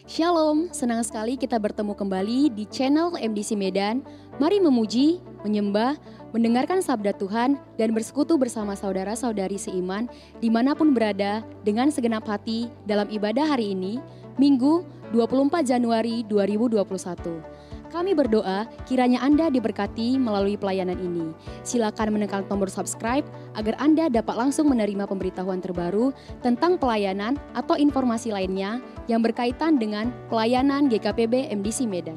Shalom, senang sekali kita bertemu kembali di channel MDC Medan. Mari memuji, menyembah, mendengarkan sabda Tuhan, dan bersekutu bersama saudara-saudari seiman dimanapun berada dengan segenap hati dalam ibadah hari ini, Minggu 24 Januari 2021. Kami berdoa kiranya Anda diberkati melalui pelayanan ini. Silakan menekan tombol subscribe agar Anda dapat langsung menerima pemberitahuan terbaru tentang pelayanan atau informasi lainnya yang berkaitan dengan pelayanan GKPB MDC Medan.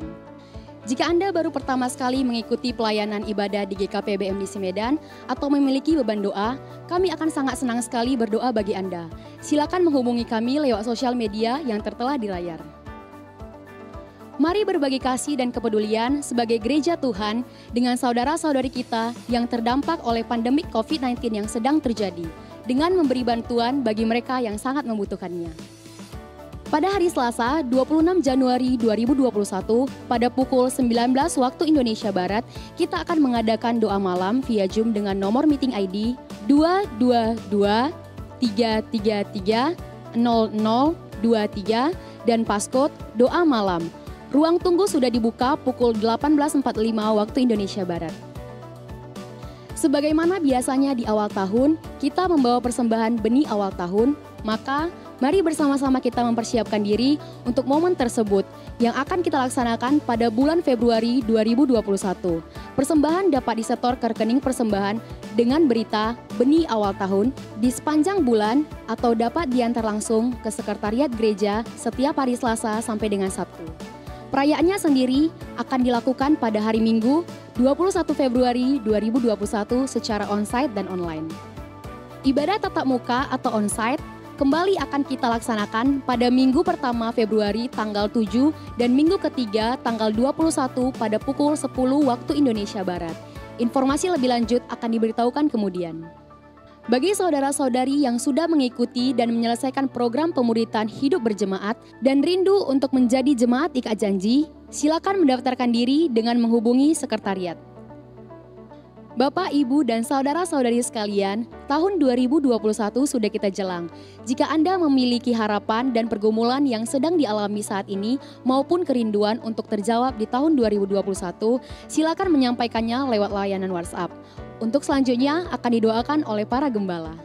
Jika Anda baru pertama sekali mengikuti pelayanan ibadah di GKPB MDC Medan atau memiliki beban doa, kami akan sangat senang sekali berdoa bagi Anda. Silakan menghubungi kami lewat sosial media yang tertera di layar. Mari berbagi kasih dan kepedulian sebagai gereja Tuhan dengan saudara-saudari kita yang terdampak oleh pandemik COVID-19 yang sedang terjadi, dengan memberi bantuan bagi mereka yang sangat membutuhkannya. Pada hari Selasa, 26 Januari 2021, pada pukul 19 waktu Indonesia Barat, kita akan mengadakan doa malam via Zoom dengan nomor meeting ID 222 333 0023 dan passcode doa malam. Ruang tunggu sudah dibuka pukul 18.45 waktu Indonesia Barat. Sebagaimana biasanya di awal tahun, kita membawa persembahan benih awal tahun, maka mari bersama-sama kita mempersiapkan diri untuk momen tersebut yang akan kita laksanakan pada bulan Februari 2021. Persembahan dapat disetor ke rekening persembahan dengan berita benih awal tahun di sepanjang bulan atau dapat diantar langsung ke sekretariat gereja setiap hari Selasa sampai dengan Sabtu. Perayaannya sendiri akan dilakukan pada hari Minggu 21 Februari 2021 secara onsite dan online. Ibadah tatap muka atau onsite kembali akan kita laksanakan pada Minggu pertama Februari tanggal 7 dan Minggu ketiga tanggal 21 pada pukul 10 waktu Indonesia Barat. Informasi lebih lanjut akan diberitahukan kemudian. Bagi saudara-saudari yang sudah mengikuti dan menyelesaikan program pemuritan hidup berjemaat dan rindu untuk menjadi jemaat ikat janji, silakan mendaftarkan diri dengan menghubungi sekretariat. Bapak, Ibu, dan saudara-saudari sekalian, tahun 2021 sudah kita jelang. Jika Anda memiliki harapan dan pergumulan yang sedang dialami saat ini maupun kerinduan untuk terjawab di tahun 2021, silakan menyampaikannya lewat layanan WhatsApp. Untuk selanjutnya akan didoakan oleh para gembala.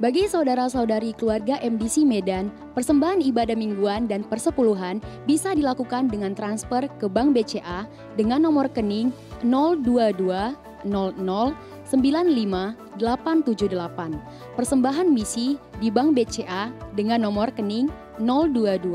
Bagi saudara-saudari keluarga MDC Medan, persembahan ibadah mingguan dan persepuluhan bisa dilakukan dengan transfer ke Bank BCA dengan nomor rekening 022 00 95 878. Persembahan misi di Bank BCA dengan nomor rekening 022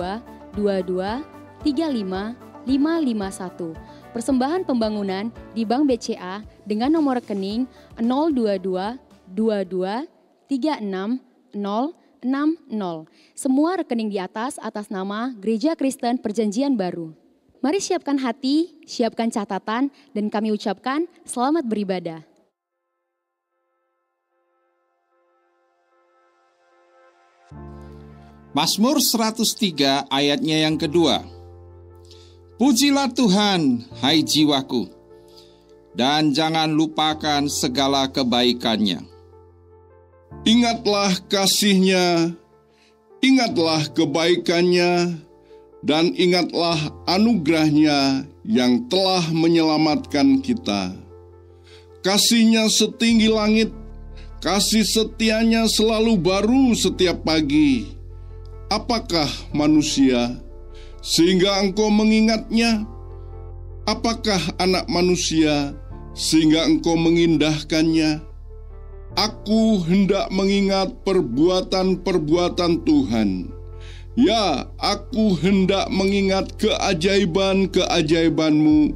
22 35 551. Persembahan pembangunan di Bank BCA dengan nomor rekening 022 22 36 060. Semua rekening di atas nama Gereja Kristen Perjanjian Baru. Mari siapkan hati, siapkan catatan, dan kami ucapkan selamat beribadah. Mazmur 103 ayatnya yang kedua. Pujilah Tuhan, hai jiwaku, dan jangan lupakan segala kebaikannya. Ingatlah kasih-Nya, ingatlah kebaikannya, dan ingatlah anugerah-Nya yang telah menyelamatkan kita. Kasih-Nya setinggi langit, kasih setia-Nya selalu baru setiap pagi. Apakah manusia sehingga engkau mengingatnya? Apakah anak manusia sehingga engkau mengindahkannya? Aku hendak mengingat perbuatan-perbuatan Tuhan. Ya, aku hendak mengingat keajaiban-keajaiban-Mu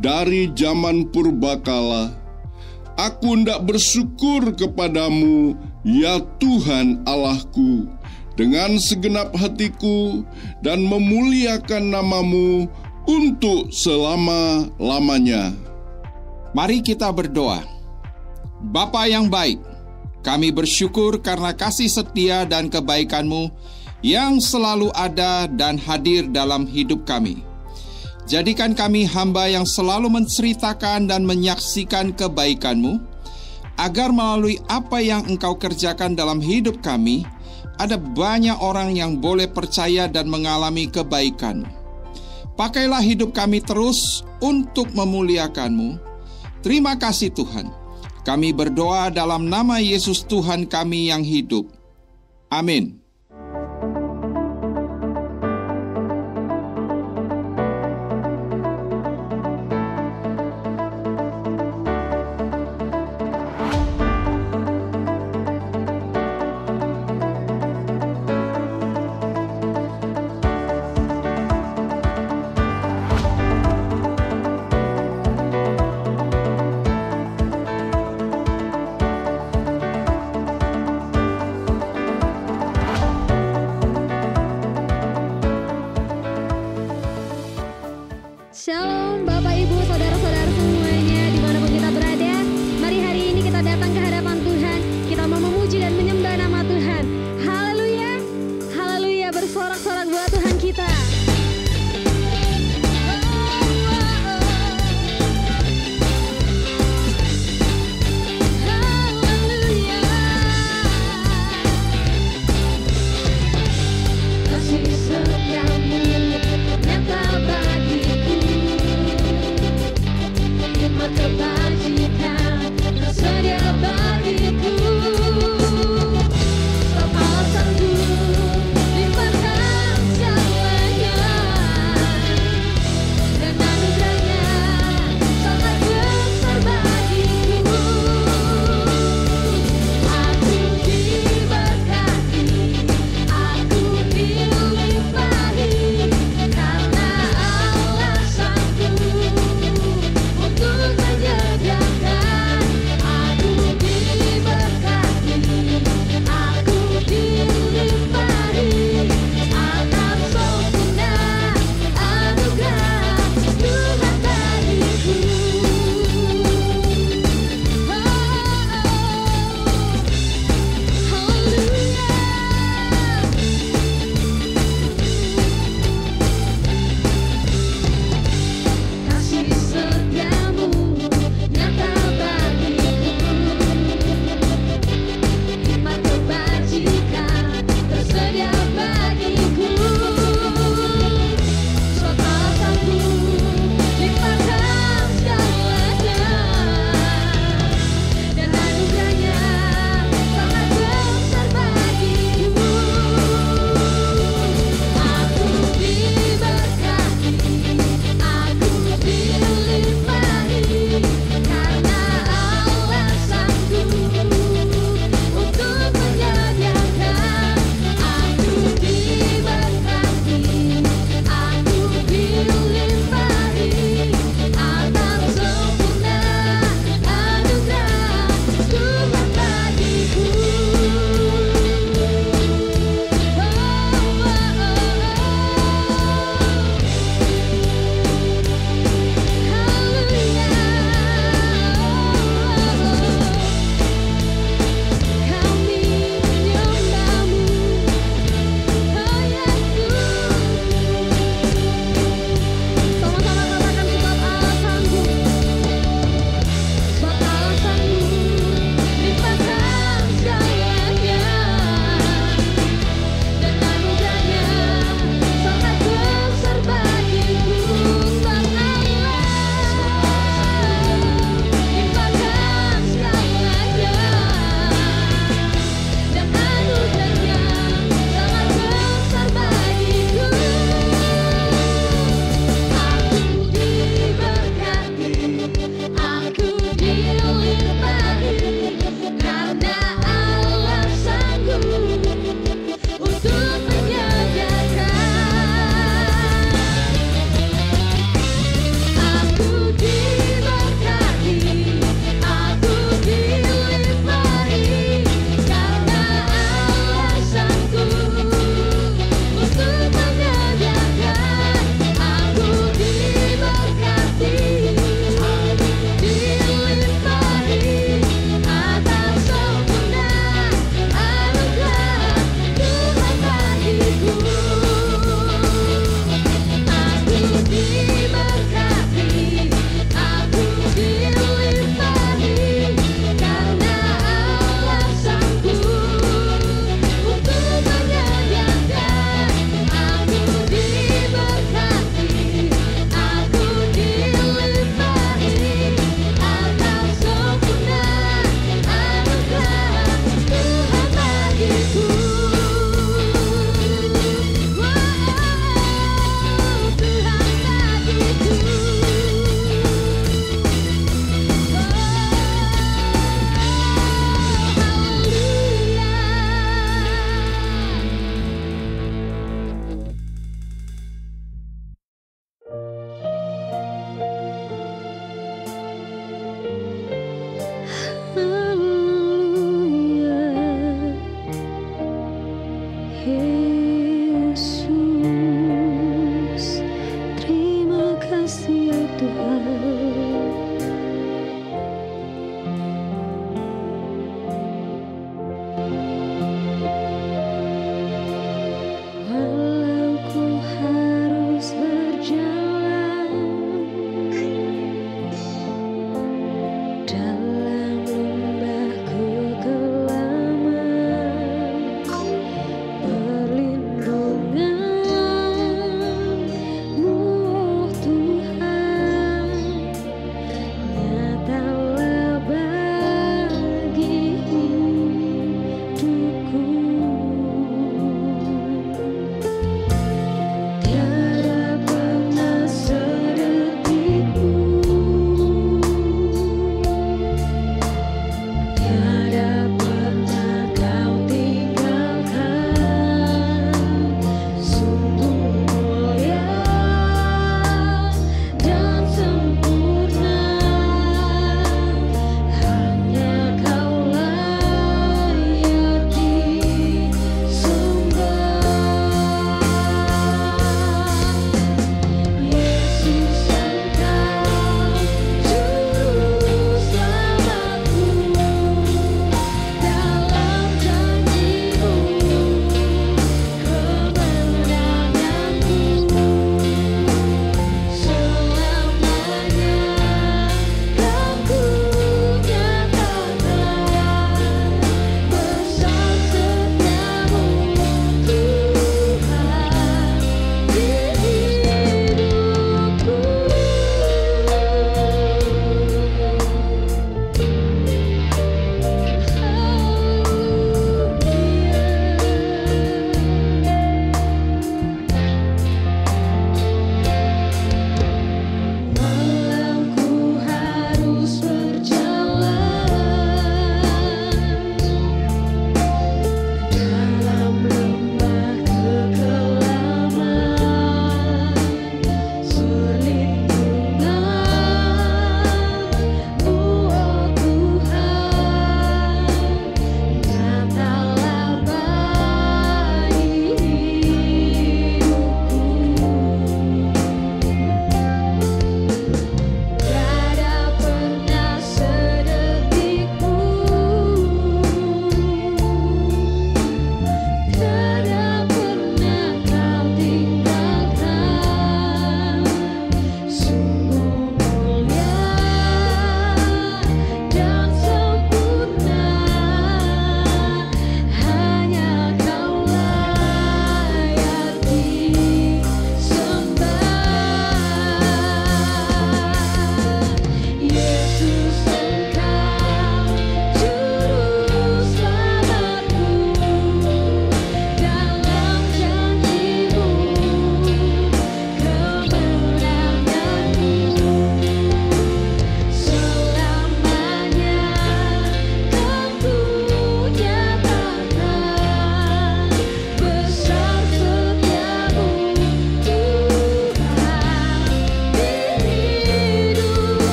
dari zaman purbakala. Aku hendak bersyukur kepadamu, ya Tuhan Allahku, dengan segenap hatiku dan memuliakan nama-Mu untuk selama-lamanya. Mari kita berdoa. Bapa yang baik, kami bersyukur karena kasih setia dan kebaikan-Mu yang selalu ada dan hadir dalam hidup kami. Jadikan kami hamba yang selalu menceritakan dan menyaksikan kebaikan-Mu, agar melalui apa yang Engkau kerjakan dalam hidup kami, ada banyak orang yang boleh percaya dan mengalami kebaikan. Pakailah hidup kami terus untuk memuliakan-Mu. Terima kasih Tuhan. Kami berdoa dalam nama Yesus Tuhan kami yang hidup. Amin.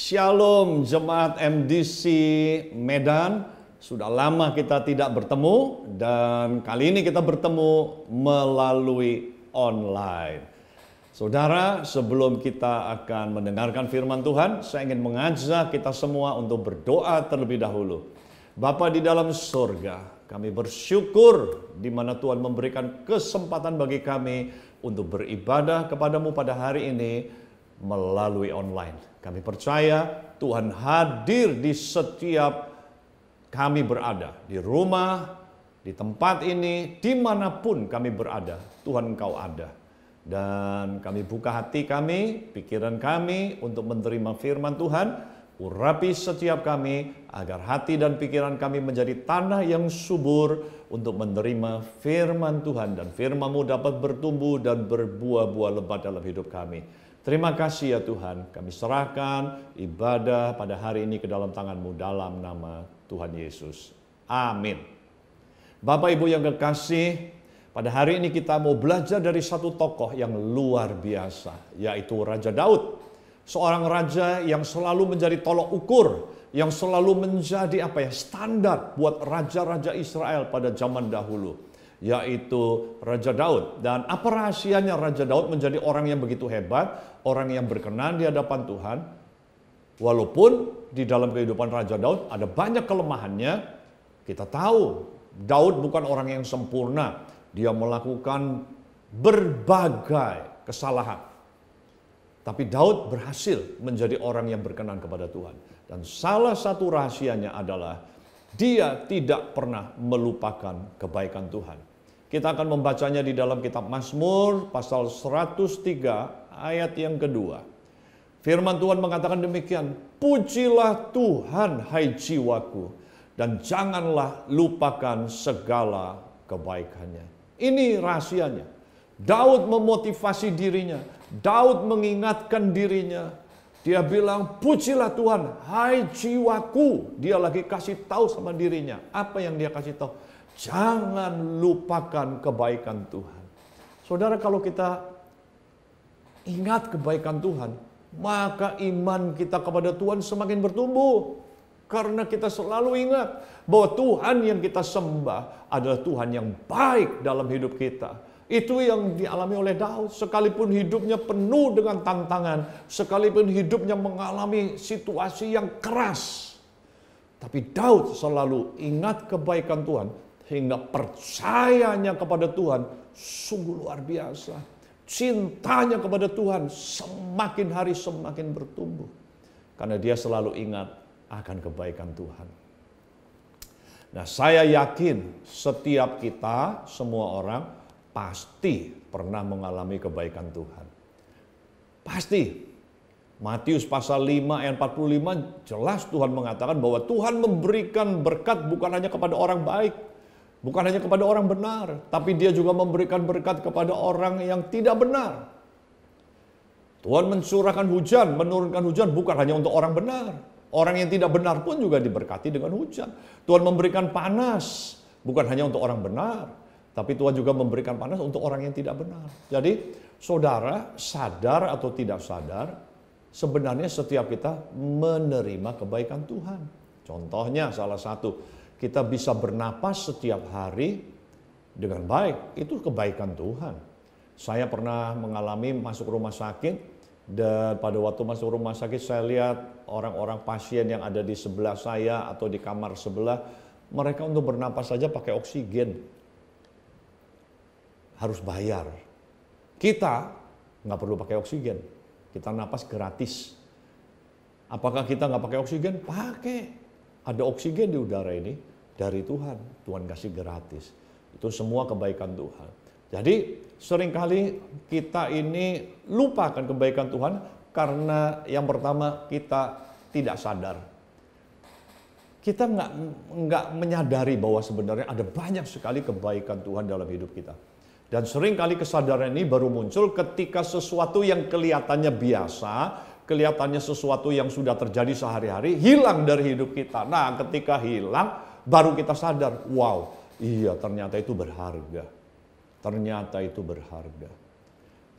Shalom jemaat MDC Medan. Sudah lama kita tidak bertemu dan kali ini kita bertemu melalui online. Saudara, sebelum kita akan mendengarkan firman Tuhan, saya ingin mengajak kita semua untuk berdoa terlebih dahulu. Bapa di dalam surga, kami bersyukur di mana Tuhan memberikan kesempatan bagi kami untuk beribadah kepadamu pada hari ini melalui online. Kami percaya Tuhan hadir di setiap kami berada, di rumah, di tempat ini, dimanapun kami berada, Tuhan Engkau ada. Dan kami buka hati kami, pikiran kami untuk menerima firman Tuhan, urapi setiap kami, agar hati dan pikiran kami menjadi tanah yang subur untuk menerima firman Tuhan. Dan firman-Mu dapat bertumbuh dan berbuah-buah lebat dalam hidup kami. Terima kasih ya Tuhan, kami serahkan ibadah pada hari ini ke dalam tangan-Mu dalam nama Tuhan Yesus. Amin. Bapak Ibu yang kekasih, pada hari ini kita mau belajar dari satu tokoh yang luar biasa, yaitu Raja Daud. Seorang raja yang selalu menjadi tolok ukur, yang selalu menjadi standar buat raja-raja Israel pada zaman dahulu, yaitu Raja Daud. Dan apa rahasianya Raja Daud menjadi orang yang begitu hebat, orang yang berkenan di hadapan Tuhan? Walaupun di dalam kehidupan Raja Daud ada banyak kelemahannya, kita tahu Daud bukan orang yang sempurna. Dia melakukan berbagai kesalahan. Tapi Daud berhasil menjadi orang yang berkenan kepada Tuhan. Dan salah satu rahasianya adalah dia tidak pernah melupakan kebaikan Tuhan. Kita akan membacanya di dalam kitab Mazmur pasal 103 ayat yang kedua. Firman Tuhan mengatakan demikian, pujilah Tuhan hai jiwaku, dan janganlah lupakan segala kebaikannya. Ini rahasianya. Daud memotivasi dirinya, Daud mengingatkan dirinya. Dia bilang, pujilah Tuhan hai jiwaku. Dia lagi kasih tahu sama dirinya. Apa yang dia kasih tahu? Jangan lupakan kebaikan Tuhan. Saudara, kalau kita ingat kebaikan Tuhan, maka iman kita kepada Tuhan semakin bertumbuh. Karena kita selalu ingat bahwa Tuhan yang kita sembah adalah Tuhan yang baik dalam hidup kita. Itu yang dialami oleh Daud. Sekalipun hidupnya penuh dengan tantangan, sekalipun hidupnya mengalami situasi yang keras, tapi Daud selalu ingat kebaikan Tuhan, hingga percayanya kepada Tuhan sungguh luar biasa. Cintanya kepada Tuhan semakin hari semakin bertumbuh. Karena dia selalu ingat akan kebaikan Tuhan. Nah, saya yakin setiap kita, semua orang, pasti pernah mengalami kebaikan Tuhan. Pasti. Matius pasal 5 ayat 45 jelas Tuhan mengatakan bahwa Tuhan memberikan berkat bukan hanya kepada orang baik, bukan hanya kepada orang benar, tapi dia juga memberikan berkat kepada orang yang tidak benar. Tuhan mencurahkan hujan, menurunkan hujan bukan hanya untuk orang benar. Orang yang tidak benar pun juga diberkati dengan hujan. Tuhan memberikan panas, bukan hanya untuk orang benar, tapi Tuhan juga memberikan panas untuk orang yang tidak benar. Jadi, saudara, sadar atau tidak sadar, sebenarnya setiap kita menerima kebaikan Tuhan. Contohnya salah satu, kita bisa bernapas setiap hari dengan baik. Itu kebaikan Tuhan. Saya pernah mengalami masuk rumah sakit, dan pada waktu masuk rumah sakit saya lihat orang-orang pasien yang ada di sebelah saya atau di kamar sebelah, mereka untuk bernapas saja pakai oksigen. Harus bayar. Kita nggak perlu pakai oksigen. Kita napas gratis. Apakah kita nggak pakai oksigen? Pakai. Ada oksigen di udara ini dari Tuhan. Tuhan kasih gratis. Itu semua kebaikan Tuhan. Jadi seringkali kita ini lupakan kebaikan Tuhan karena yang pertama kita tidak sadar. Kita nggak menyadari bahwa sebenarnya ada banyak sekali kebaikan Tuhan dalam hidup kita. Dan seringkali kesadaran ini baru muncul ketika sesuatu yang kelihatannya biasa, kelihatannya sesuatu yang sudah terjadi sehari-hari, hilang dari hidup kita. Nah, ketika hilang, baru kita sadar, wow, iya ternyata itu berharga. Ternyata itu berharga.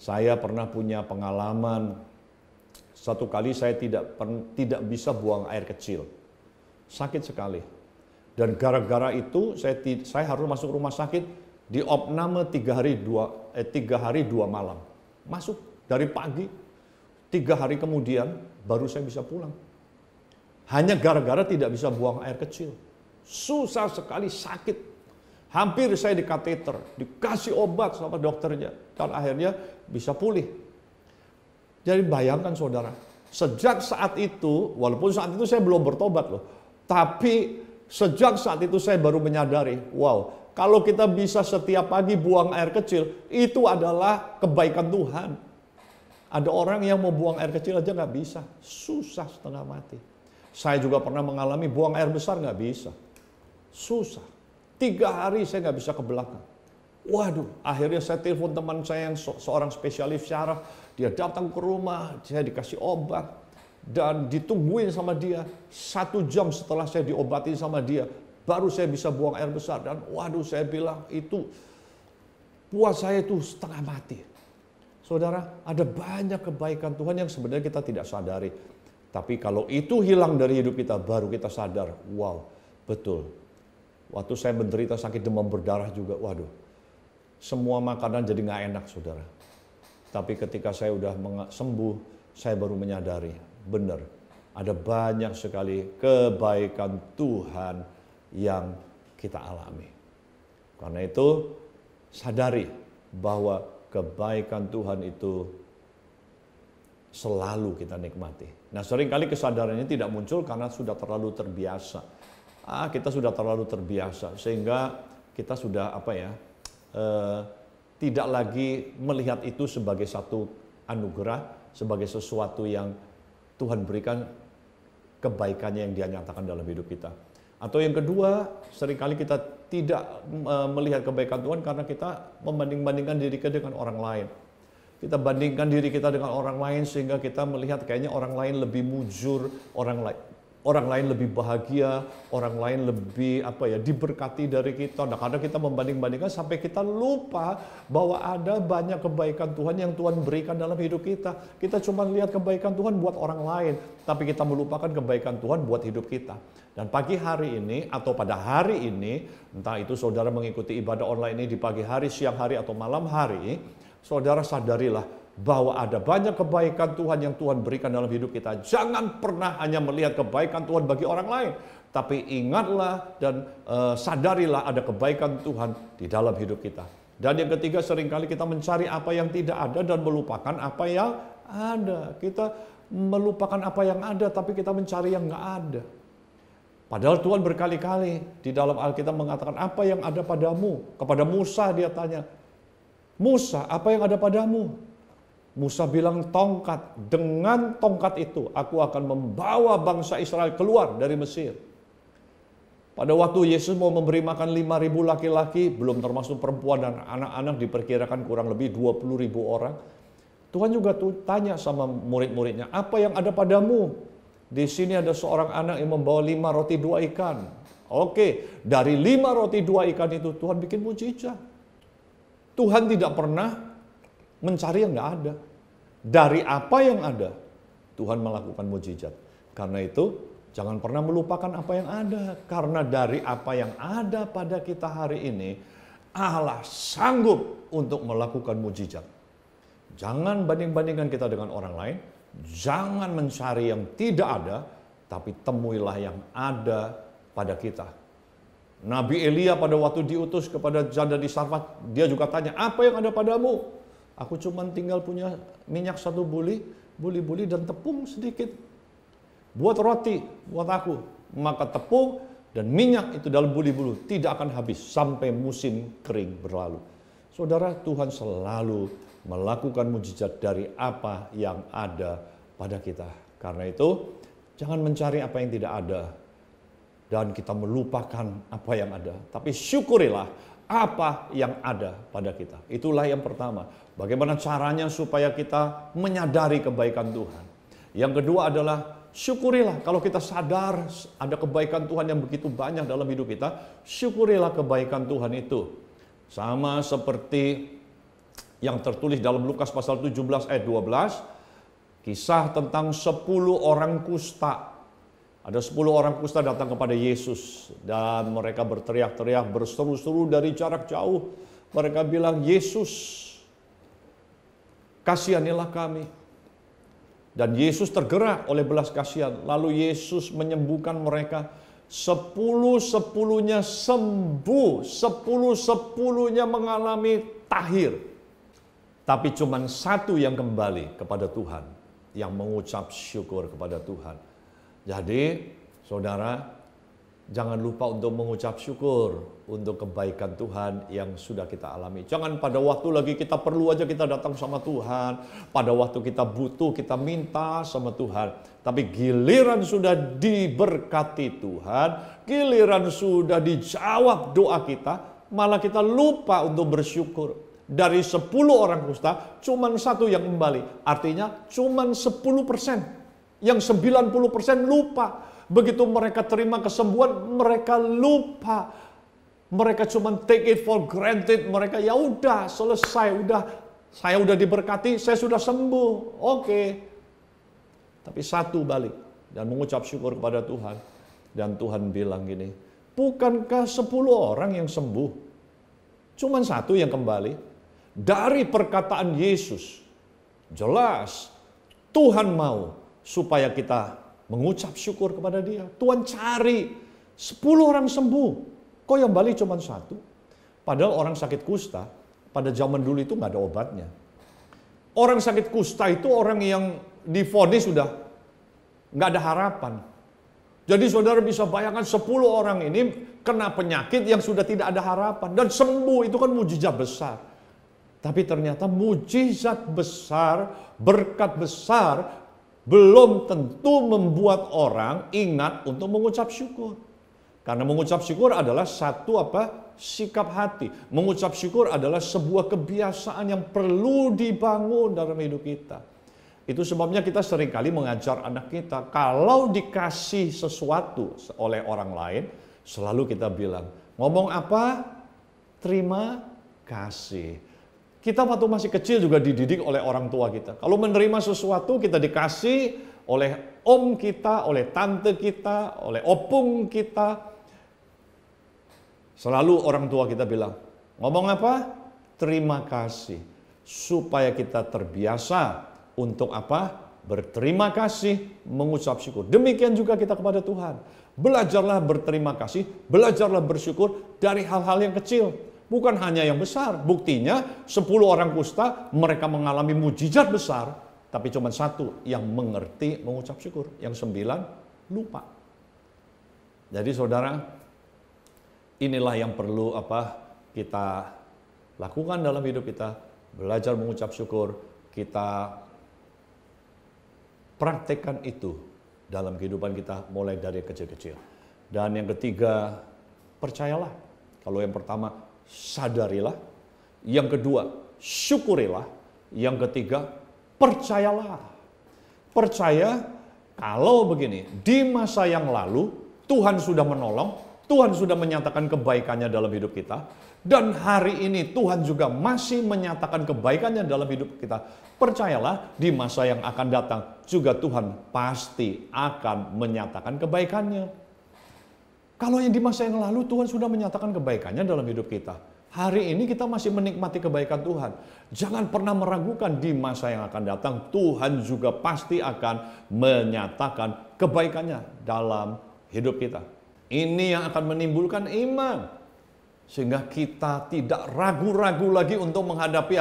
Saya pernah punya pengalaman, Satu kali saya tidak bisa buang air kecil. Sakit sekali. Dan gara-gara itu saya harus masuk rumah sakit di opname 3 hari 2 malam. Masuk dari pagi, 3 hari kemudian baru saya bisa pulang. Hanya gara-gara tidak bisa buang air kecil. Susah sekali, sakit. Hampir saya di kateter, dikasih obat sama dokternya. Dan akhirnya bisa pulih. Jadi bayangkan saudara, sejak saat itu, walaupun saat itu saya belum bertobat loh. Tapi sejak saat itu saya baru menyadari, wow, kalau kita bisa setiap pagi buang air kecil, itu adalah kebaikan Tuhan. Ada orang yang mau buang air kecil aja nggak bisa, susah setengah mati. Saya juga pernah mengalami buang air besar nggak bisa, susah. 3 hari saya nggak bisa ke belakang. Waduh, akhirnya saya telepon teman saya yang seorang spesialis syaraf, dia datang ke rumah, saya dikasih obat. Dan ditungguin sama dia, 1 jam setelah saya diobatin sama dia, baru saya bisa buang air besar. Dan waduh, saya bilang itu, puas saya itu setengah mati. Saudara, ada banyak kebaikan Tuhan yang sebenarnya kita tidak sadari. Tapi kalau itu hilang dari hidup kita, baru kita sadar, wow, betul. Waktu saya menderita sakit demam berdarah juga, waduh, semua makanan jadi nggak enak, saudara. Tapi ketika saya udah sembuh, saya baru menyadari, benar, ada banyak sekali kebaikan Tuhan yang kita alami. Karena itu, sadari bahwa kebaikan Tuhan itu selalu kita nikmati. Nah, seringkali kesadarannya tidak muncul karena sudah terlalu terbiasa. Kita sudah terlalu terbiasa sehingga kita sudah tidak lagi melihat itu sebagai satu anugerah, sebagai sesuatu yang Tuhan berikan kebaikannya yang Dia nyatakan dalam hidup kita. Atau yang kedua, seringkali kita tidak melihat kebaikan Tuhan karena kita membanding-bandingkan diri kita dengan orang lain. Kita bandingkan diri kita dengan orang lain sehingga kita melihat kayaknya orang lain lebih mujur, orang lain lebih bahagia, orang lain lebih diberkati dari kita. Nah, karena kita membanding-bandingkan sampai kita lupa bahwa ada banyak kebaikan Tuhan yang Tuhan berikan dalam hidup kita. Kita cuma lihat kebaikan Tuhan buat orang lain, tapi kita melupakan kebaikan Tuhan buat hidup kita. Dan pagi hari ini atau pada hari ini, entah itu saudara mengikuti ibadah online ini di pagi hari, siang hari atau malam hari, saudara sadarilah bahwa ada banyak kebaikan Tuhan yang Tuhan berikan dalam hidup kita. Jangan pernah hanya melihat kebaikan Tuhan bagi orang lain, tapi ingatlah dan sadarilah ada kebaikan Tuhan di dalam hidup kita. Dan yang ketiga, seringkali kita mencari apa yang tidak ada dan melupakan apa yang ada. Kita melupakan apa yang ada, tapi kita mencari yang nggak ada. Padahal Tuhan berkali-kali di dalam Alkitab mengatakan, apa yang ada padamu? Kepada Musa dia tanya, Musa, apa yang ada padamu? Musa bilang, tongkat. Dengan tongkat itu aku akan membawa bangsa Israel keluar dari Mesir. Pada waktu Yesus mau memberi makan 5.000 laki-laki, belum termasuk perempuan dan anak-anak, diperkirakan kurang lebih 20.000 orang. Tuhan juga tanya sama murid-muridnya, apa yang ada padamu? Di sini ada seorang anak yang membawa 5 roti 2 ikan. Oke, dari 5 roti 2 ikan itu Tuhan bikin mujizat. Tuhan tidak pernah mencari yang nggak ada. Dari apa yang ada, Tuhan melakukan mujizat. Karena itu, jangan pernah melupakan apa yang ada. Karena dari apa yang ada pada kita hari ini, Allah sanggup untuk melakukan mujizat. Jangan banding-bandingkan kita dengan orang lain. Jangan mencari yang tidak ada, tapi temuilah yang ada pada kita. Nabi Elia pada waktu diutus kepada janda di Sarfat, dia juga tanya, apa yang ada padamu? Aku cuma tinggal punya minyak 1 buli dan tepung sedikit. Buat roti, buat aku. Maka tepung dan minyak itu dalam buli-bulu tidak akan habis sampai musim kering berlalu. Saudara, Tuhan selalu melakukan mujizat dari apa yang ada pada kita. Karena itu, jangan mencari apa yang tidak ada. Dan kita melupakan apa yang ada. Tapi syukurilah apa yang ada pada kita. Itulah yang pertama. Bagaimana caranya supaya kita menyadari kebaikan Tuhan. Yang kedua adalah syukurilah. Kalau kita sadar ada kebaikan Tuhan yang begitu banyak dalam hidup kita, syukurilah kebaikan Tuhan itu. Sama seperti yang tertulis dalam Lukas pasal 17 ayat 12, Kisah tentang 10 orang kusta. Ada 10 orang kusta datang kepada Yesus dan mereka berteriak-teriak, berseru-seru dari jarak jauh. Mereka bilang, "Yesus, kasihanilah kami." Dan Yesus tergerak oleh belas kasihan. Lalu Yesus menyembuhkan mereka. 10-10-nya sembuh. 10-10-nya mengalami tahir. Tapi cuma satu yang kembali kepada Tuhan. Yang mengucap syukur kepada Tuhan. Jadi, saudara, jangan lupa untuk mengucap syukur untuk kebaikan Tuhan yang sudah kita alami. Jangan pada waktu lagi kita perlu aja kita datang sama Tuhan. Pada waktu kita butuh, kita minta sama Tuhan. Tapi giliran sudah diberkati Tuhan, giliran sudah dijawab doa kita, malah kita lupa untuk bersyukur. Dari 10 orang kusta, cuma satu yang kembali. Artinya cuma 10%. Yang 90% lupa. Begitu mereka terima kesembuhan, mereka lupa. Mereka cuma take it for granted. Mereka ya udah selesai, saya udah diberkati, saya sudah sembuh. Oke. Tapi satu balik dan mengucap syukur kepada Tuhan. Dan Tuhan bilang gini, bukankah 10 orang yang sembuh? Cuma satu yang kembali. Dari perkataan Yesus, jelas Tuhan mau supaya kita mengucap syukur kepada Dia. Tuhan cari 10 orang sembuh. Kok yang balik cuma satu? Padahal orang sakit kusta pada zaman dulu itu nggak ada obatnya. Orang sakit kusta itu orang yang divonis sudah nggak ada harapan. Jadi saudara bisa bayangkan 10 orang ini kena penyakit yang sudah tidak ada harapan. Dan sembuh, itu kan mujizat besar. Tapi ternyata mujizat besar, berkat besar, belum tentu membuat orang ingat untuk mengucap syukur. Karena mengucap syukur adalah satu sikap hati. Mengucap syukur adalah sebuah kebiasaan yang perlu dibangun dalam hidup kita. Itu sebabnya kita seringkali mengajar anak kita, kalau dikasih sesuatu oleh orang lain, selalu kita bilang, ngomong apa? Terima kasih. Kita waktu masih kecil juga dididik oleh orang tua kita. Kalau menerima sesuatu kita dikasih oleh om kita, oleh tante kita, oleh opung kita. Selalu orang tua kita bilang, ngomong apa? Terima kasih. Supaya kita terbiasa untuk berterima kasih, mengucap syukur. Demikian juga kita kepada Tuhan. Belajarlah berterima kasih, belajarlah bersyukur dari hal-hal yang kecil. Bukan hanya yang besar. Buktinya 10 orang kusta mereka mengalami mujizat besar. Tapi cuma satu yang mengerti mengucap syukur. Yang 9 lupa. Jadi saudara, inilah yang perlu kita lakukan dalam hidup kita. Belajar mengucap syukur. Kita praktekkan itu dalam kehidupan kita mulai dari kecil-kecil. Dan yang ketiga, percayalah. Kalau yang pertama, sadarilah. Yang kedua, syukurilah. Yang ketiga, percayalah. Percaya kalau begini, di masa yang lalu Tuhan sudah menolong, Tuhan sudah menyatakan kebaikannya dalam hidup kita, dan hari ini Tuhan juga masih menyatakan kebaikannya dalam hidup kita. Percayalah, di masa yang akan datang juga Tuhan pasti akan menyatakan kebaikannya. Kalau yang di masa yang lalu Tuhan sudah menyatakan kebaikannya dalam hidup kita. Hari ini kita masih menikmati kebaikan Tuhan. Jangan pernah meragukan di masa yang akan datang Tuhan juga pasti akan menyatakan kebaikannya dalam hidup kita. Ini yang akan menimbulkan iman. Sehingga kita tidak ragu-ragu lagi untuk menghadapi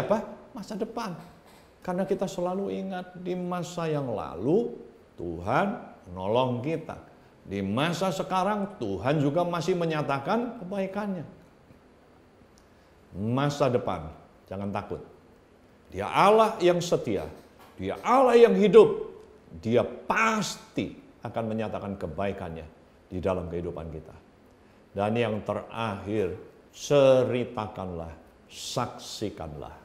masa depan. Karena kita selalu ingat di masa yang lalu Tuhan menolong kita. Di masa sekarang Tuhan juga masih menyatakan kebaikannya. Masa depan, jangan takut. Dia Allah yang setia. Dia Allah yang hidup. Dia pasti akan menyatakan kebaikannya di dalam kehidupan kita. Dan yang terakhir, ceritakanlah, saksikanlah.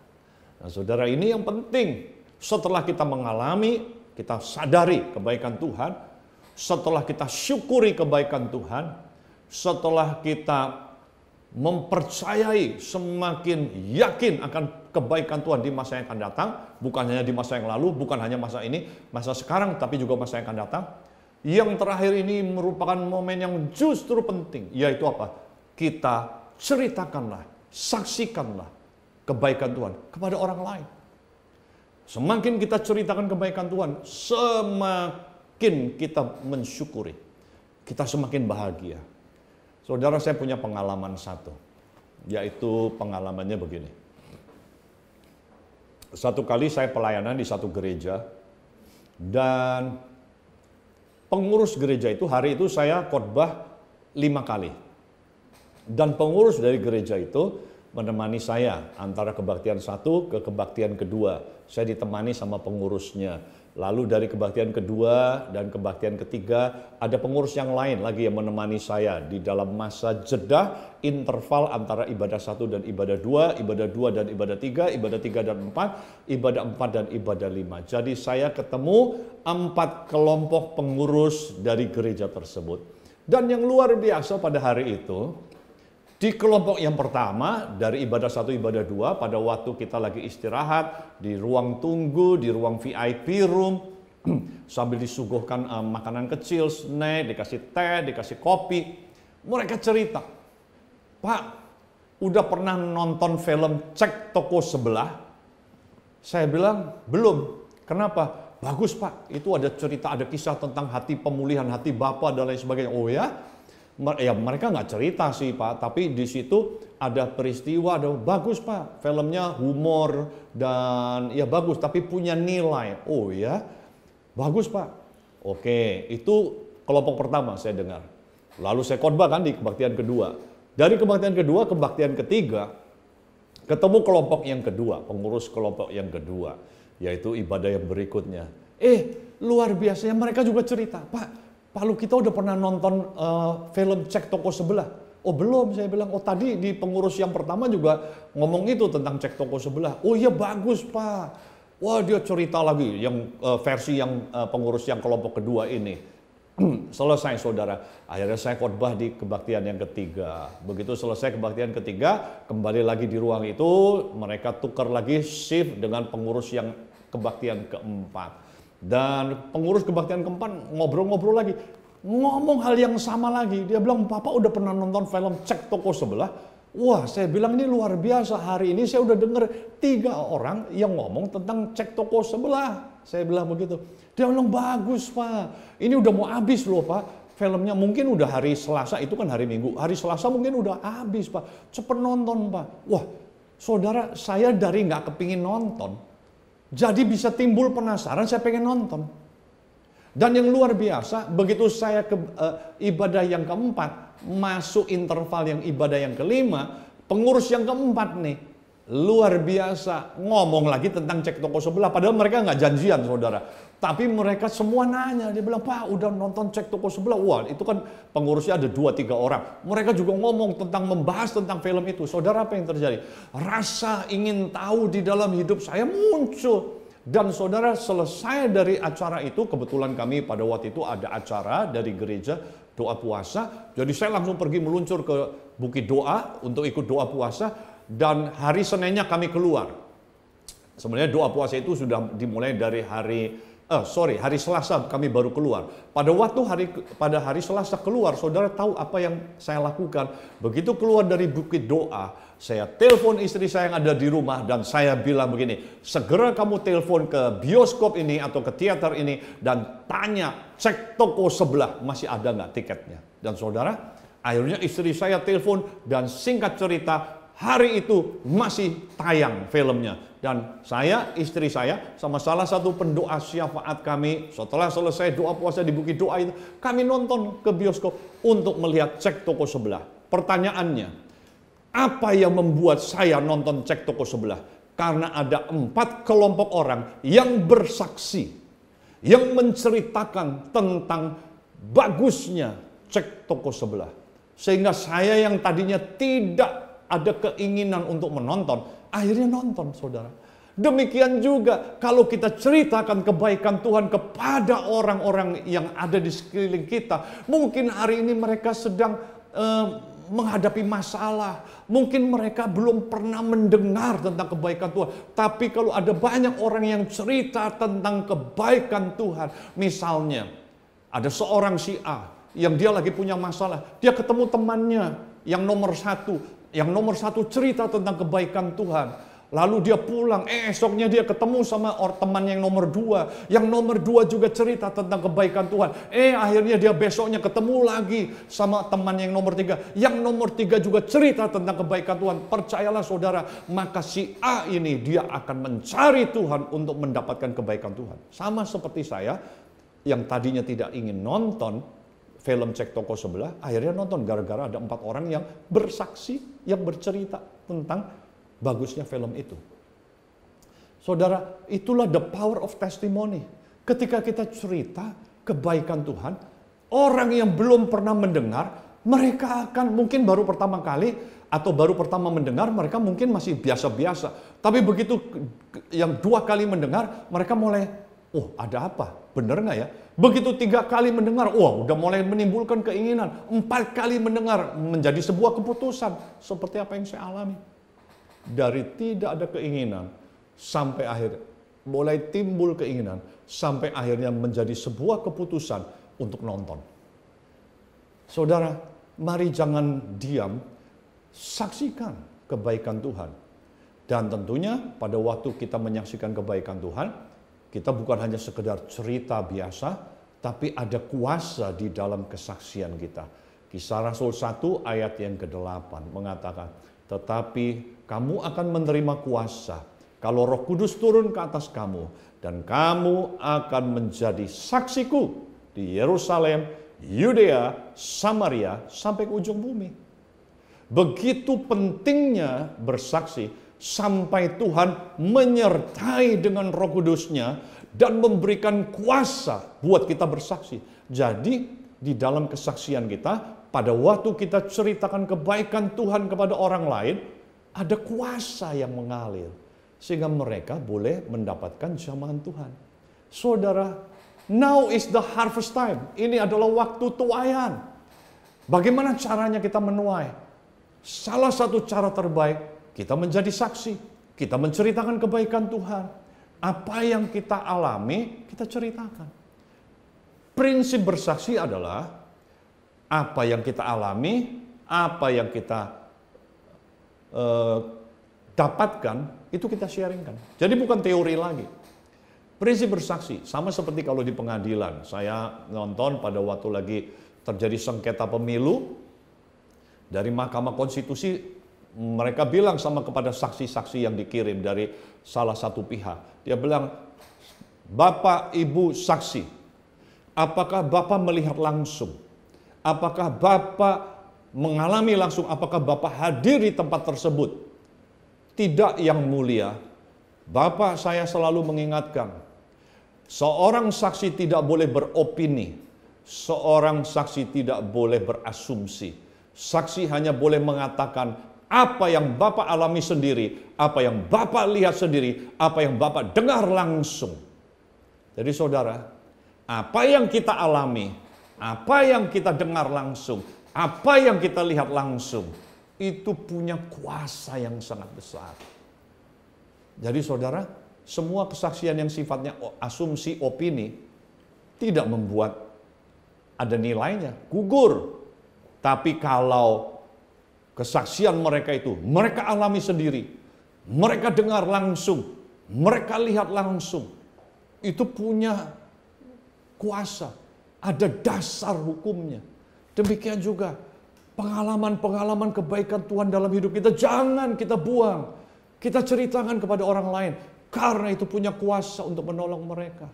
Nah saudara, ini yang penting. Setelah kita mengalami, kita sadari kebaikan Tuhan. Setelah kita syukuri kebaikan Tuhan, setelah kita mempercayai, semakin yakin akan kebaikan Tuhan di masa yang akan datang, bukan hanya di masa yang lalu, bukan hanya masa ini, masa sekarang, tapi juga masa yang akan datang. Yang terakhir ini merupakan momen yang justru penting, yaitu apa? Kita ceritakanlah, saksikanlah kebaikan Tuhan kepada orang lain. Semakin kita ceritakan kebaikan Tuhan, semakin kita mensyukuri, kita semakin bahagia. Saudara, saya punya pengalaman satu, yaitu pengalamannya begini. Satu kali saya pelayanan di satu gereja, dan pengurus gereja itu, hari itu saya khotbah 5 kali. Dan pengurus dari gereja itu menemani saya antara kebaktian 1 ke kebaktian kedua. Saya ditemani sama pengurusnya. Lalu dari kebaktian kedua dan kebaktian ketiga, ada pengurus yang lain lagi yang menemani saya di dalam masa jeda interval antara ibadah 1 dan ibadah 2, ibadah 2 dan ibadah 3, ibadah 3 dan 4, ibadah 4 dan ibadah 5. Jadi saya ketemu 4 kelompok pengurus dari gereja tersebut. Dan yang luar biasa pada hari itu, di kelompok yang pertama, dari ibadah 1, ibadah 2, pada waktu kita lagi istirahat, di ruang tunggu, di ruang VIP room, sambil disuguhkan makanan kecil, snack, dikasih teh, dikasih kopi, mereka cerita, "Pak, udah pernah nonton film Cek Toko Sebelah?" Saya bilang, "Belum." "Kenapa?" "Bagus Pak, itu ada cerita, ada kisah tentang hati pemulihan, hati Bapa dan lain sebagainya." "Oh ya?" Ya mereka nggak cerita sih Pak, tapi di situ ada peristiwa, ada bagus Pak, filmnya humor dan ya bagus, tapi punya nilai. "Oh ya, bagus Pak." Oke, itu kelompok pertama saya dengar. Lalu saya khotbah kan di kebaktian kedua. Dari kebaktian kedua ke kebaktian ketiga, ketemu kelompok yang kedua, pengurus kelompok yang kedua, yaitu ibadah yang berikutnya. Luar biasanya mereka juga cerita, "Pak, Lu kita udah pernah nonton film Cek Toko Sebelah?" "Oh belum," saya bilang. "Oh tadi di pengurus yang pertama juga ngomong itu tentang Cek Toko Sebelah." "Oh iya bagus Pak." Wah dia cerita lagi yang versi yang pengurus yang kelompok kedua ini. Selesai saudara, akhirnya saya khotbah di kebaktian yang ketiga. Begitu selesai kebaktian ketiga, kembali lagi di ruang itu, mereka tukar lagi shift dengan pengurus yang kebaktian keempat. Dan pengurus kebaktian keempat ngobrol-ngobrol lagi, ngomong hal yang sama lagi. Dia bilang, "Papa udah pernah nonton film Cek Toko Sebelah?" Wah, saya bilang ini luar biasa. Hari ini saya udah dengar 3 orang yang ngomong tentang Cek Toko Sebelah. Saya bilang begitu. Dia bilang, "Bagus Pak, ini udah mau habis loh Pak. Filmnya mungkin udah hari Selasa, itu kan hari Minggu. Hari Selasa mungkin udah habis Pak. Cepet nonton Pak." Wah, saudara, saya dari nggak kepingin nonton, jadi bisa timbul penasaran, saya pengen nonton. Dan yang luar biasa, begitu saya ke ibadah yang keempat, masuk interval yang ibadah yang kelima, pengurus yang keempat nih, luar biasa, ngomong lagi tentang Cek Toko Sebelah. Padahal mereka nggak janjian saudara. Tapi mereka semua nanya, dia bilang, "Pak udah nonton Cek Toko Sebelah?" Wah itu kan pengurusnya ada 2-3 orang. Mereka juga ngomong tentang, membahas tentang film itu. Saudara, apa yang terjadi? Rasa ingin tahu di dalam hidup saya muncul. Dan saudara, selesai dari acara itu, kebetulan kami pada waktu itu ada acara dari gereja, doa puasa. Jadi saya langsung pergi meluncur ke Bukit Doa untuk ikut doa puasa. Dan hari Seninnya kami keluar. Sebenarnya doa puasa itu sudah dimulai dari hari Selasa kami baru keluar. Pada hari Selasa keluar, saudara tahu apa yang saya lakukan? Begitu keluar dari Bukit Doa, saya telepon istri saya yang ada di rumah dan saya bilang begini, "Segera kamu telepon ke bioskop ini atau ke teater ini dan tanya Cek Toko Sebelah masih ada nggak tiketnya." Dan saudara, akhirnya istri saya telepon dan singkat cerita, hari itu masih tayang filmnya. Dan saya, istri saya, sama salah satu pendoa syafaat kami, setelah selesai doa puasa di Bukit Doa itu, kami nonton ke bioskop untuk melihat Cek Toko Sebelah. Pertanyaannya, apa yang membuat saya nonton Cek Toko Sebelah? Karena ada 4 kelompok orang yang bersaksi, yang menceritakan tentang bagusnya Cek Toko Sebelah. Sehingga saya yang tadinya tidak ada keinginan untuk menonton, akhirnya nonton saudara. Demikian juga kalau kita ceritakan kebaikan Tuhan kepada orang-orang yang ada di sekeliling kita. Mungkin hari ini mereka sedang menghadapi masalah. Mungkin mereka belum pernah mendengar tentang kebaikan Tuhan. Tapi kalau ada banyak orang yang cerita tentang kebaikan Tuhan. Misalnya, ada seorang si A yang dia lagi punya masalah. Dia ketemu temannya yang nomor satu. Yang nomor satu cerita tentang kebaikan Tuhan. Lalu dia pulang, esoknya dia ketemu sama teman yang nomor dua. Yang nomor dua juga cerita tentang kebaikan Tuhan. Akhirnya dia besoknya ketemu lagi sama teman yang nomor tiga. Yang nomor tiga juga cerita tentang kebaikan Tuhan. Percayalah saudara, maka si A ini dia akan mencari Tuhan untuk mendapatkan kebaikan Tuhan. Sama seperti saya, yang tadinya tidak ingin nonton film Cek Toko Sebelah, akhirnya nonton gara-gara ada 4 orang yang bersaksi, yang bercerita tentang bagusnya film itu. Saudara, itulah the power of testimony. Ketika kita cerita kebaikan Tuhan, orang yang belum pernah mendengar, mereka akan mungkin baru pertama kali atau baru pertama mendengar, mereka mungkin masih biasa-biasa. Tapi begitu yang 2 kali mendengar, mereka mulai, oh ada apa? Bener nggak ya? Begitu 3 kali mendengar, udah mulai menimbulkan keinginan. 4 kali mendengar, menjadi sebuah keputusan. Seperti apa yang saya alami. Dari tidak ada keinginan sampai akhir mulai timbul keinginan sampai akhirnya menjadi sebuah keputusan untuk nonton. Saudara, mari jangan diam, saksikan kebaikan Tuhan. Dan tentunya pada waktu kita menyaksikan kebaikan Tuhan, kita bukan hanya sekedar cerita biasa, tapi ada kuasa di dalam kesaksian kita. Kisah Rasul 1 ayat yang ke-8 mengatakan, tetapi kamu akan menerima kuasa kalau Roh Kudus turun ke atas kamu, dan kamu akan menjadi saksiku di Yerusalem, Yudea, Samaria, sampai ke ujung bumi. Begitu pentingnya bersaksi sampai Tuhan menyertai dengan Roh Kudusnya dan memberikan kuasa buat kita bersaksi. Jadi di dalam kesaksian kita, pada waktu kita ceritakan kebaikan Tuhan kepada orang lain, ada kuasa yang mengalir. Sehingga mereka boleh mendapatkan jamahan Tuhan. Saudara, now is the harvest time. Ini adalah waktu tuaian. Bagaimana caranya kita menuai? Salah satu cara terbaik, kita menjadi saksi. Kita menceritakan kebaikan Tuhan. Apa yang kita alami, kita ceritakan. Prinsip bersaksi adalah apa yang kita alami, apa yang kita dapatkan, itu kita sharingkan. Jadi bukan teori lagi. Prinsip bersaksi, sama seperti kalau di pengadilan. Saya nonton pada waktu lagi terjadi sengketa pemilu, dari Mahkamah Konstitusi, mereka bilang kepada saksi-saksi yang dikirim dari salah satu pihak. Dia bilang, Bapak, Ibu saksi, apakah Bapak melihat langsung? Apakah Bapak mengalami langsung, apakah Bapak hadir di tempat tersebut? Tidak, yang mulia. Bapak, saya selalu mengingatkan, seorang saksi tidak boleh beropini, seorang saksi tidak boleh berasumsi. Saksi hanya boleh mengatakan apa yang Bapak alami sendiri, apa yang Bapak lihat sendiri, apa yang Bapak dengar langsung. Jadi saudara, apa yang kita alami, apa yang kita dengar langsung, apa yang kita lihat langsung, itu punya kuasa yang sangat besar. Jadi saudara, semua kesaksian yang sifatnya asumsi, opini, tidak membuat ada nilainya, gugur. Tapi kalau kesaksian mereka itu, mereka alami sendiri, mereka dengar langsung, mereka lihat langsung, itu punya kuasa. Ada dasar hukumnya. Demikian juga pengalaman-pengalaman kebaikan Tuhan dalam hidup kita, jangan kita buang. Kita ceritakan kepada orang lain, karena itu punya kuasa untuk menolong mereka.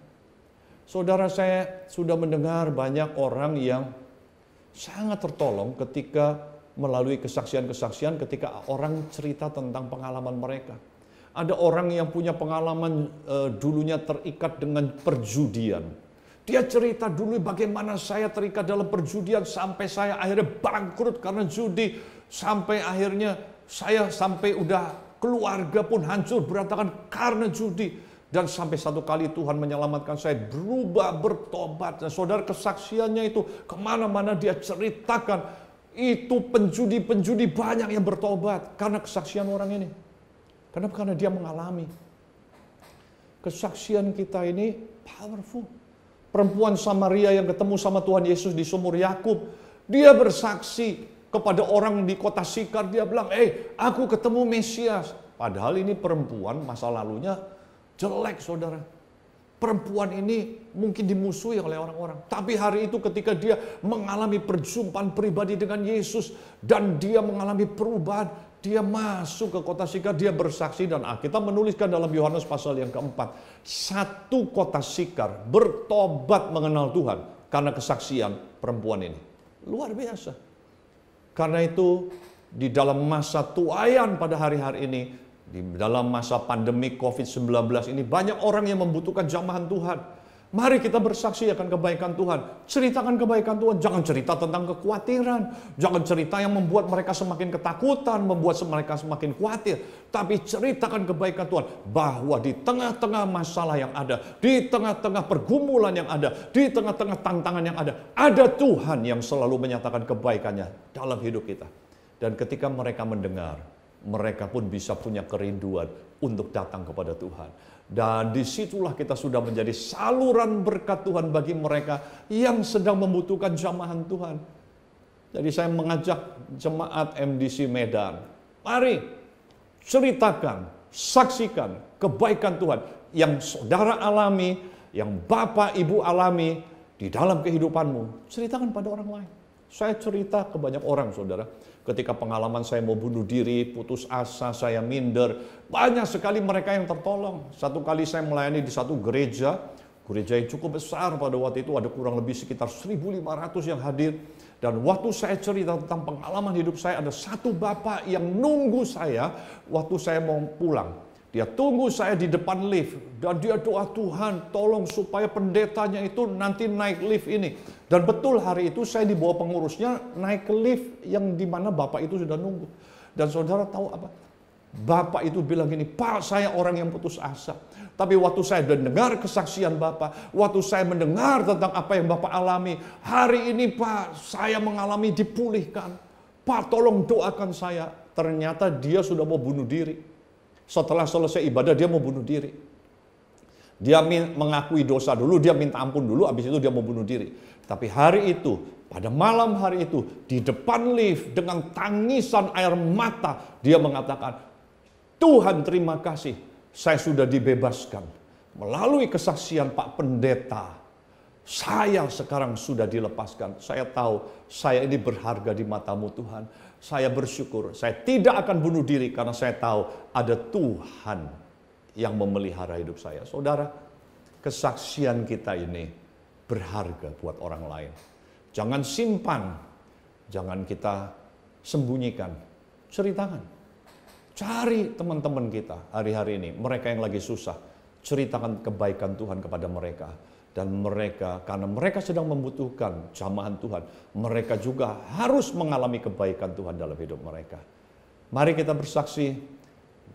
Saudara, saya sudah mendengar banyak orang yang sangat tertolong ketika melalui kesaksian-kesaksian ketika orang cerita tentang pengalaman mereka. Ada orang yang punya pengalaman dulunya terikat dengan perjudian. Dia cerita dulu bagaimana saya terikat dalam perjudian sampai saya akhirnya bangkrut karena judi. Sampai akhirnya saya sampai udah keluarga pun hancur berantakan karena judi. Dan sampai satu kali Tuhan menyelamatkan saya, berubah, bertobat. Dan saudara, kesaksiannya itu kemana-mana dia ceritakan. itu penjudi-penjudi banyak yang bertobat karena kesaksian orang ini. Kenapa? Karena dia mengalami. Kesaksian kita ini powerful. Perempuan Samaria yang ketemu sama Tuhan Yesus di sumur Yakub, dia bersaksi kepada orang di kota Sikar. Dia bilang, aku ketemu Mesias. Padahal ini perempuan masa lalunya jelek, saudara. Perempuan ini mungkin dimusuhi oleh orang-orang. Tapi hari itu ketika dia mengalami perjumpaan pribadi dengan Yesus dan dia mengalami perubahan, dia masuk ke kota Sikar, dia bersaksi, dan Alkitab menuliskan dalam Yohanes pasal yang keempat, satu kota Sikar bertobat mengenal Tuhan karena kesaksian perempuan ini. Luar biasa. Karena itu di dalam masa tuaian pada hari-hari ini, di dalam masa pandemi COVID-19 ini, banyak orang yang membutuhkan jamahan Tuhan. Mari kita bersaksi akan kebaikan Tuhan. Ceritakan kebaikan Tuhan. Jangan cerita tentang kekhawatiran. Jangan cerita yang membuat mereka semakin ketakutan, membuat mereka semakin khawatir. Tapi ceritakan kebaikan Tuhan. Bahwa di tengah-tengah masalah yang ada, di tengah-tengah pergumulan yang ada, di tengah-tengah tantangan yang ada Tuhan yang selalu menyatakan kebaikannya dalam hidup kita. Dan ketika mereka mendengar, mereka pun bisa punya kerinduan untuk datang kepada Tuhan. Dan disitulah kita sudah menjadi saluran berkat Tuhan bagi mereka yang sedang membutuhkan jamahan Tuhan. Jadi saya mengajak jemaat MDC Medan, mari ceritakan, saksikan kebaikan Tuhan yang saudara alami, yang Bapak Ibu alami di dalam kehidupanmu. Ceritakan pada orang lain. Saya cerita ke banyak orang, saudara. Ketika pengalaman saya mau bunuh diri, putus asa, saya minder. Banyak sekali mereka yang tertolong. Satu kali saya melayani di satu gereja yang cukup besar pada waktu itu, ada kurang lebih sekitar 1.500 yang hadir. Dan waktu saya cerita tentang pengalaman hidup saya, ada satu bapak yang nunggu saya waktu saya mau pulang. Dia tunggu saya di depan lift dan dia doa, Tuhan tolong supaya pendetanya itu nanti naik lift ini. Dan betul hari itu saya dibawa pengurusnya naik ke lift yang dimana bapak itu sudah nunggu. Dan saudara tahu apa? Bapak itu bilang gini, Pak, saya orang yang putus asa. Tapi waktu saya mendengar kesaksian Bapak, waktu saya mendengar tentang apa yang Bapak alami, hari ini Pak, saya mengalami dipulihkan. Pak, tolong doakan saya. Ternyata dia sudah mau bunuh diri. Setelah selesai ibadah dia mau bunuh diri. Dia mengakui dosa dulu, dia minta ampun dulu, habis itu dia mau bunuh diri. Tapi hari itu, pada malam hari itu, di depan lift dengan tangisan air mata, dia mengatakan, Tuhan terima kasih, saya sudah dibebaskan. Melalui kesaksian Pak Pendeta, saya sekarang sudah dilepaskan. Saya tahu saya ini berharga di matamu Tuhan. Saya bersyukur, saya tidak akan bunuh diri karena saya tahu ada Tuhan yang memelihara hidup saya. Saudara, kesaksian kita ini berharga buat orang lain. Jangan simpan, jangan kita sembunyikan, ceritakan. Cari teman-teman kita hari-hari ini, mereka yang lagi susah, ceritakan kebaikan Tuhan kepada mereka. Dan mereka, karena mereka sedang membutuhkan jamahan Tuhan, mereka juga harus mengalami kebaikan Tuhan dalam hidup mereka. Mari kita bersaksi,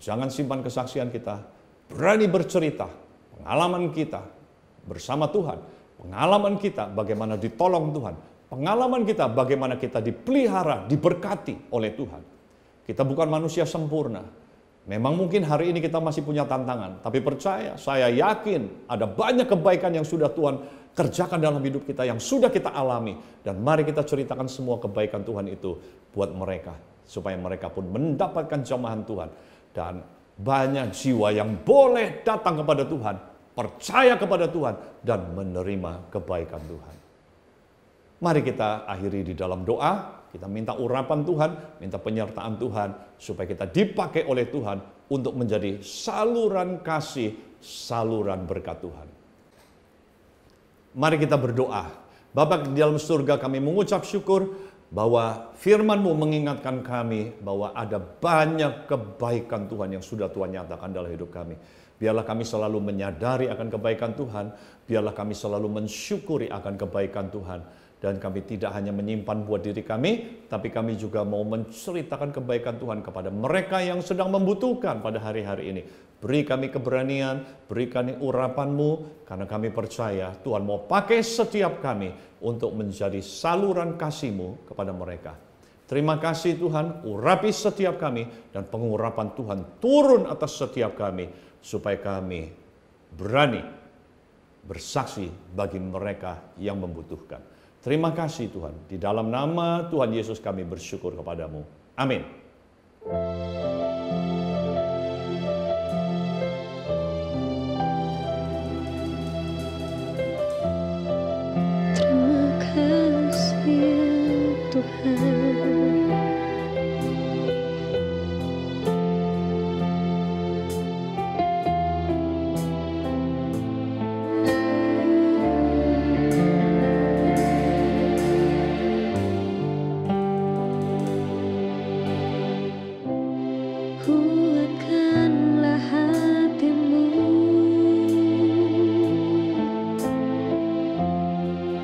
jangan simpan kesaksian kita, berani bercerita, pengalaman kita bersama Tuhan, pengalaman kita bagaimana ditolong Tuhan, pengalaman kita bagaimana kita dipelihara, diberkati oleh Tuhan. Kita bukan manusia sempurna. Memang mungkin hari ini kita masih punya tantangan, tapi percaya, saya yakin ada banyak kebaikan yang sudah Tuhan kerjakan dalam hidup kita, yang sudah kita alami. Dan mari kita ceritakan semua kebaikan Tuhan itu buat mereka, supaya mereka pun mendapatkan jamahan Tuhan. Dan banyak jiwa yang boleh datang kepada Tuhan, percaya kepada Tuhan, dan menerima kebaikan Tuhan. Mari kita akhiri di dalam doa. Kita minta urapan Tuhan, minta penyertaan Tuhan, supaya kita dipakai oleh Tuhan untuk menjadi saluran kasih, saluran berkat Tuhan. Mari kita berdoa. Bapa di dalam surga, kami mengucap syukur bahwa firman-Mu mengingatkan kami bahwa ada banyak kebaikan Tuhan yang sudah Tuhan nyatakan dalam hidup kami. Biarlah kami selalu menyadari akan kebaikan Tuhan, biarlah kami selalu mensyukuri akan kebaikan Tuhan. Dan kami tidak hanya menyimpan buat diri kami, tapi kami juga mau menceritakan kebaikan Tuhan kepada mereka yang sedang membutuhkan pada hari-hari ini. Beri kami keberanian, beri kami urapan-Mu, karena kami percaya Tuhan mau pakai setiap kami untuk menjadi saluran kasih-Mu kepada mereka. Terima kasih Tuhan, urapi setiap kami dan pengurapan Tuhan turun atas setiap kami supaya kami berani bersaksi bagi mereka yang membutuhkan. Terima kasih Tuhan, di dalam nama Tuhan Yesus kami bersyukur kepadamu. Amin. Terima kasih Tuhan. Kuatkanlah hatimu,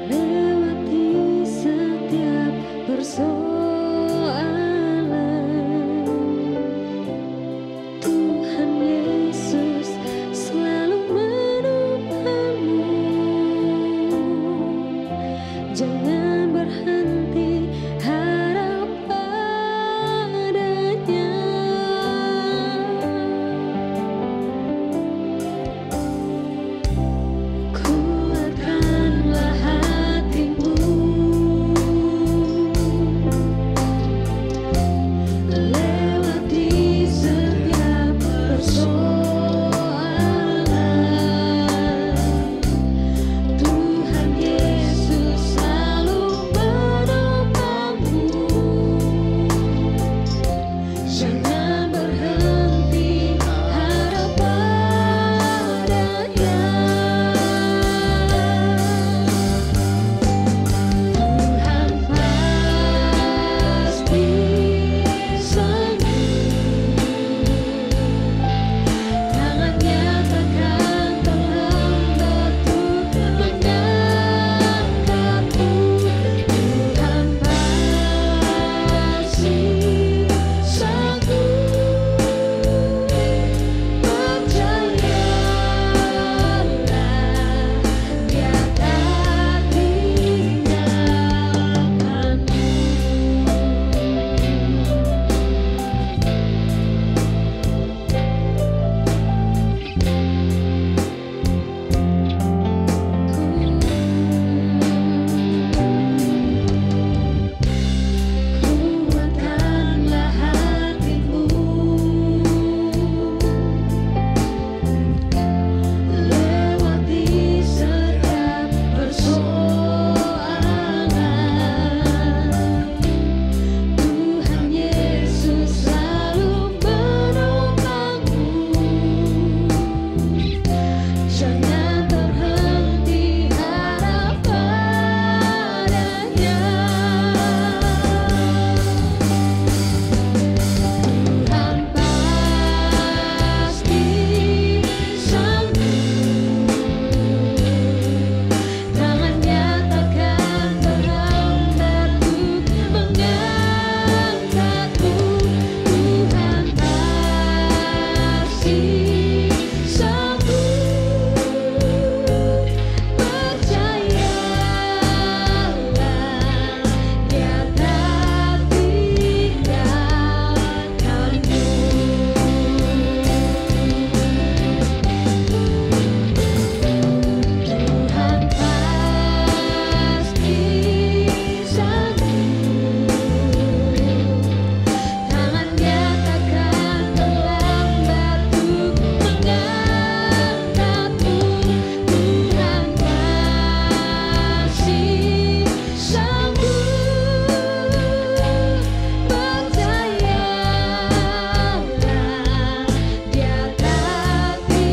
lewati setiap persoalan. Tuhan Yesus selalu menopangmu. Jangan berhenti harap padanya. Kuatkanlah hatimu, lewati setiap persoalan. Tuhan Yesus selalu menopangmu. Jangan berhenti harap padanya. Tuhan pasti sanggup, tangannya takkan terlambat untuk mengangkatmu. Tuhan pasti sanggup, percayalah, Dia tak tinggalkanmu. Kuatkanlah hatimu, lewati setiap persoalan. Tuhan Yesus selalu menopangmu. Jangan berhenti harap padanya. Tuhan pasti sanggup, tangannya takkan terlambat untuk mengangkatmu. Tuhan pasti sanggup, percayalah, Dia tak tinggalkanmu. Tuhan pasti sanggup, tangannya takkan terlambat untuk mengangkatmu. Tuhan pasti sanggup, percayalah, Dia tak tinggalkanmu.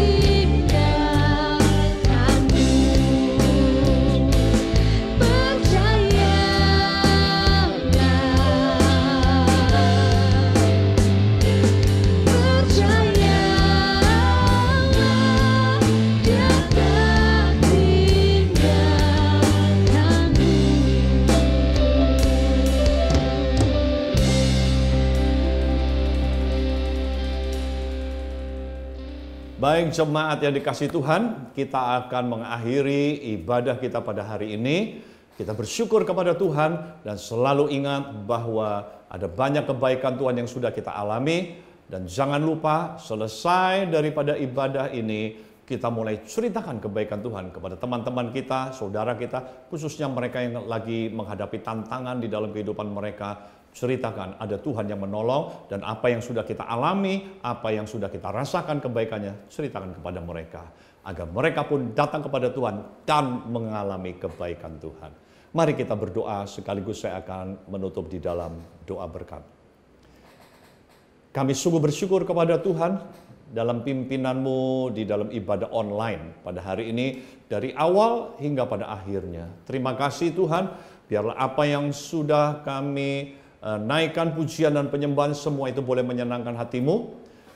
Baik jemaat yang dikasihi Tuhan, kita akan mengakhiri ibadah kita pada hari ini Kita bersyukur kepada Tuhan dan selalu ingat bahwa ada banyak kebaikan Tuhan yang sudah kita alami. Dan jangan lupa selesai daripada ibadah ini, kita mulai ceritakan kebaikan Tuhan kepada teman-teman kita, saudara kita, khususnya mereka yang lagi menghadapi tantangan di dalam kehidupan mereka. Ceritakan ada Tuhan yang menolong dan apa yang sudah kita alami, apa yang sudah kita rasakan kebaikannya, ceritakan kepada mereka. Agar mereka pun datang kepada Tuhan dan mengalami kebaikan Tuhan. Mari kita berdoa sekaligus saya akan menutup di dalam doa berkat. Kami sungguh bersyukur kepada Tuhan dalam pimpinan-Mu di dalam ibadah online pada hari ini dari awal hingga pada akhirnya. Terima kasih Tuhan, biarlah apa yang sudah kami naikkan pujian dan penyembahan semua itu boleh menyenangkan hati-Mu.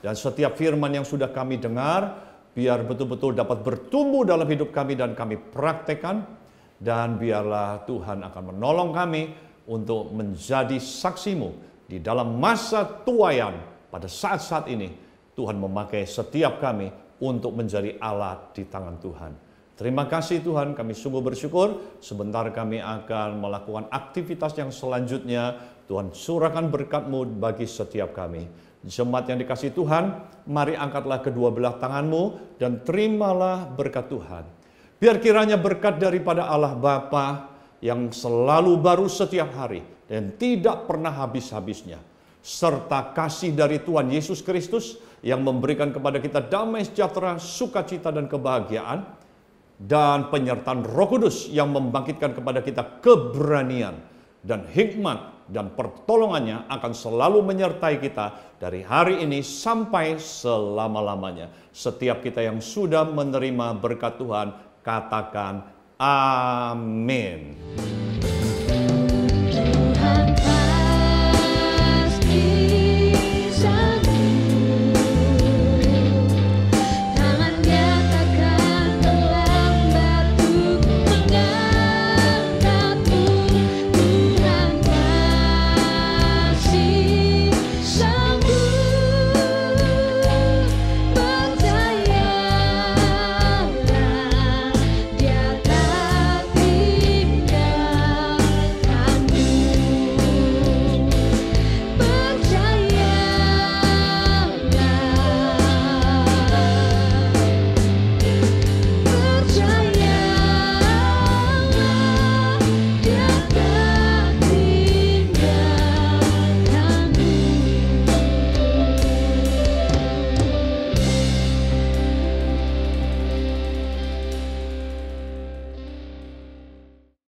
Dan setiap firman yang sudah kami dengar, biar betul-betul dapat bertumbuh dalam hidup kami dan kami praktekkan. Dan biarlah Tuhan akan menolong kami untuk menjadi saksi-Mu di dalam masa tuaian pada saat-saat ini. Tuhan memakai setiap kami untuk menjadi alat di tangan Tuhan. Terima kasih Tuhan, kami sungguh bersyukur. Sebentar kami akan melakukan aktivitas yang selanjutnya. Tuhan curahkan berkat-Mu bagi setiap kami. Jemaat yang dikasihi Tuhan, mari angkatlah kedua belah tangan-Mu dan terimalah berkat Tuhan. Biar kiranya berkat daripada Allah Bapa yang selalu baru setiap hari dan tidak pernah habis-habisnya, serta kasih dari Tuhan Yesus Kristus yang memberikan kepada kita damai sejahtera, sukacita dan kebahagiaan, dan penyertaan Roh Kudus yang membangkitkan kepada kita keberanian dan hikmat dan pertolongannya akan selalu menyertai kita dari hari ini sampai selama-lamanya. Setiap kita yang sudah menerima berkat Tuhan, katakan amin.